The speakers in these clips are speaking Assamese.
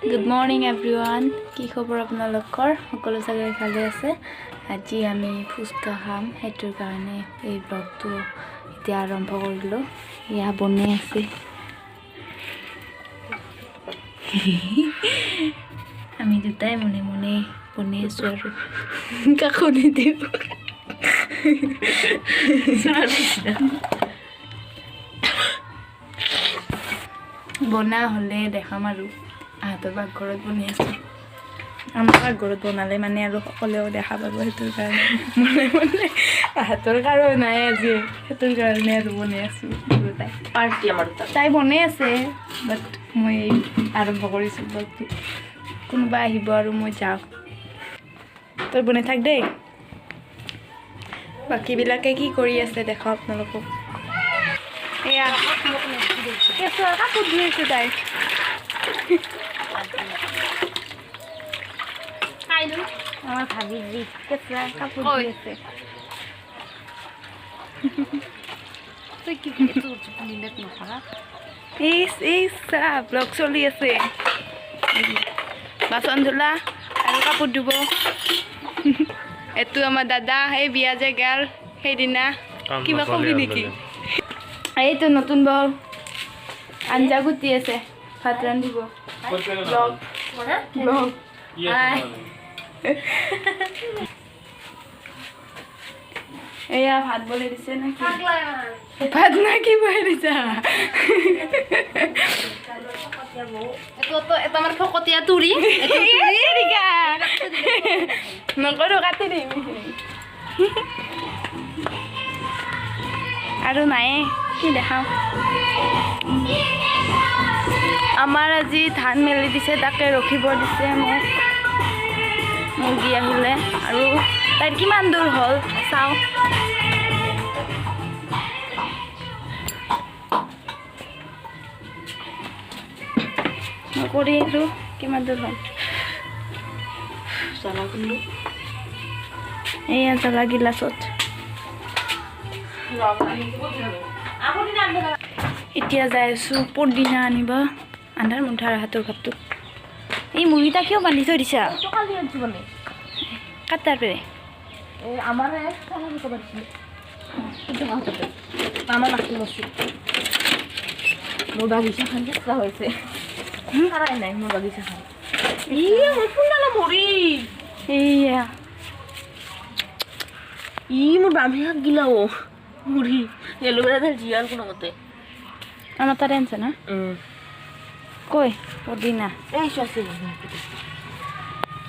Good morning everyone. কি খবৰ আপোনালোকৰ? সকলো চাগে ভালে আছে। আজি আমি ফুচকা খাম, হেতুৰ কাৰণে এই ব্লগটো এতিয়া আৰম্ভ কৰিলো। ইয়া বনে আছে। আমি দুটাই মনে মনে বনে আছো আৰু কাকনি দিব। বনা হলে দেখাম আৰু আহাতৰ পাকঘৰত বনি আছে। আমাৰ পাকঘৰত বনালে মানে আৰু সকলেও দেখা পাব, সেইটোৰ কাৰণে মনে মনে আহাতৰ কাৰণ নাই আজি, সেইটোৰ কাৰণে আৰু বনাই আছো। পাৰ্টি আমাৰ তাই বনাই আছে, বাট মই আৰম্ভ কৰিছোঁ ব্লগটো। কোনোবা আহিব আৰু মই যাওঁ। তই বনাই থাক দেই। বাকীবিলাকে কি কৰি আছে দেখাওঁ আপোনালোকক। এয়া কেঁচুৱা কাপোৰ ধুই আছে তাই। আমাৰ ভাবি কেঁচুৱা কাপোৰ ধুই আছে। তুই কি নিলেট নকৰা ব্লগ চলি আছে। বাচন ধুলা আৰু কাপোৰ ধুব। এইটো আমাৰ দাদা, সেই বিয়া যে গেল সেইদিনা। কিবা কবি নেকি? এইটো নতুন বউ আঞ্জা গুটি আছে, ভাত ৰান্ধিব। ব্লগ এয়া ভাত বলে দিছে নাকি? ভাত না কি বলে দিছা? এটা আমাৰ ফকতীয়া তুৰি নকৰো, কাটি দিম। আৰু নাই কি দেখাওঁ। আমাৰ আজি ধান মেলি দিছে, তাকে ৰখিব দিছে মোক। মুৰ্গী আহিলে আৰু তাইৰ কিমান দূৰ হ'ল চাওঁ। কৰি আৰু কিমান দূৰ হ'ল। জ্বালা খুন্দো এয়া জ্বালা গিলাচত। এতিয়া যাই আছোঁ পৰদিনা আনিব আন্ধাৰ মুন্ধাৰ হাতৰ কাপটো। এই মুৰ্গীটা কিয় বান্ধি থৈ দিছা? কাটাৰ পেৰে আমাৰ মাটি বস্তু মোৰ বাগিচাখন চেষ্টা হৈছে। নাই মোৰ বাগিচাখন মৰি এইয়া মোৰ বামী শাক গিলা ও মুড়ি এলোভেরা জিয়াল কোনো মতে আমার তারে আনছে না কই পদিনা এই আছে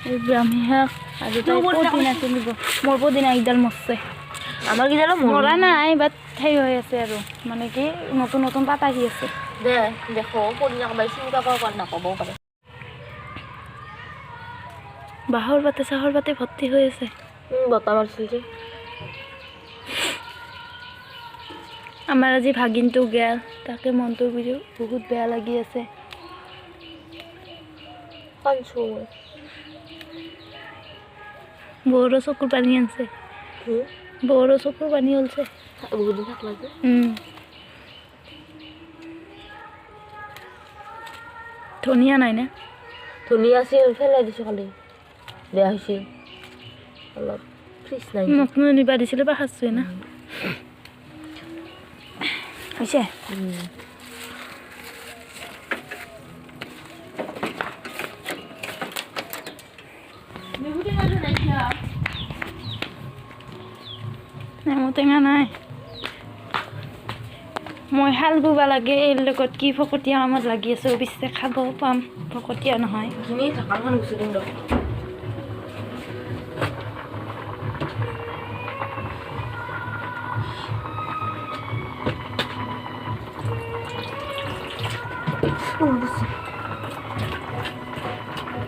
এই ব্রাহ্মী শাক আৰু তাই পদিনা তুলিব। মোৰ পদিনা একডাল মৰছে, আমাৰ কি জানো মৰা নাই, বাট সেই হৈ আছে আৰু মানে কি নতুন নতুন পাত আহি আছে। দে দেখো পদিনা কবাই চিন্তা কৰা নাপাবও পাৰে। বাঁহৰ পাতে চাহৰ পাতে ভৰ্তি হৈ আছে। বতাহ মাৰিছিল যে আমাৰ আজি ভাগিনটো গেল, তাকে মনটো বহুত বেয়া লাগি আছে। বৌৰো চকুৰ পানী আনছে, বৌৰো চকুৰ পানী ওলছে। বহুত দিন থাকলা যে ধনিয়া নাই না? ধনিয়া আছিল ফেলাই দিছোঁ খালি, বেয়া হৈছে অলপ ফ্ৰিজ নাই। মোক নিবা দিছিলে বা খাইছোৱে না হৈছে। নেমু টেঙা নাই। মই হাল বুব লাগে, এই লগত কি ফকতীয়া কামত লাগি আছো। পিছে খাব পাম, ফকতীয়া নহয়। এইখিনি ঢাকানখন গুচি দিম দিয়ক।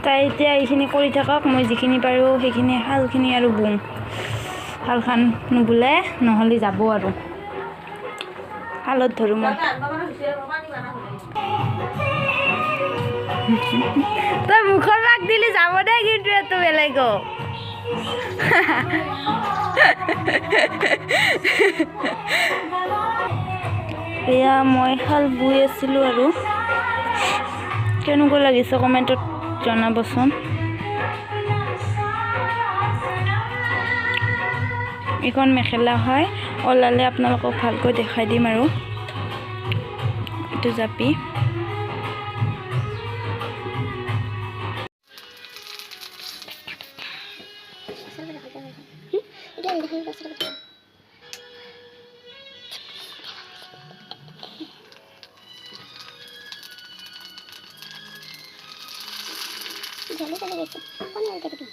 তাই এতিয়া এইখিনি কৰি থাকক, মই যিখিনি পাৰোঁ সেইখিনি শালখিনি আৰু বুম। শালখন নুবোলে নহ'লে যাব আৰু শালত ধৰোঁ মই। তই মুখৰ ৰাগ দিলে যাব দে, কিন্তু এইটো বেলেগ এয়া মই শাল বৈ আছিলোঁ আৰু কেনেকুৱা লাগিছে কমেণ্টত জনাবচোন। এইখন মেখেলা হয়, ওলালে আপোনালোকক ভালকৈ দেখাই দিম আৰু। এইটো জাপি। জলে চলে গেছে কোন আলতে দিবি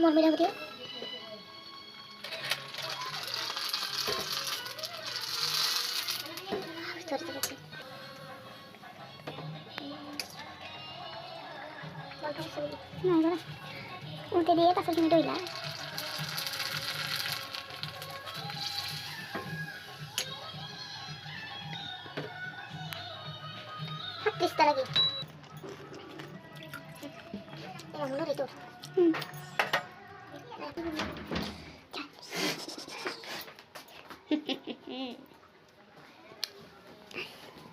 মরমিরা বুঝিও চলে গেছে না না উল্টে দিয়ে 5 মিনিট হইলা হাত দিস্তা লাগে এমন রে তো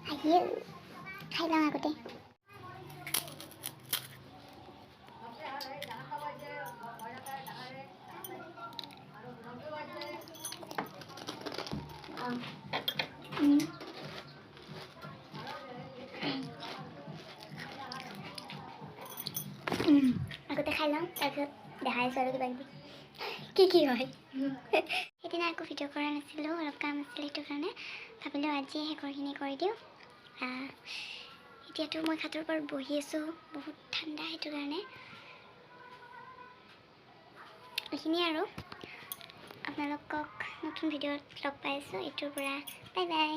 আইয়ে খাইলাম আগতে আগতে খাইলাম তাৰপিছত দেখাই আছোঁ আৰু কিবা কিবি কি হয় সেইদিনা আকৌ ভিডিঅ' কৰা নাছিলোঁ অলপ কাম আছিল সেইটো কাৰণে ভাবিলোঁ আজি শেষৰখিনি কৰি দিওঁ এতিয়াতো মই খাটৰ পৰা বহি আছোঁ বহুত ঠাণ্ডা সেইটো কাৰণে এইখিনিয়ে আৰু আপোনালোকক নতুন ভিডিঅ'ত লগ পাই আছোঁ এইটোৰ পৰা বাই বাই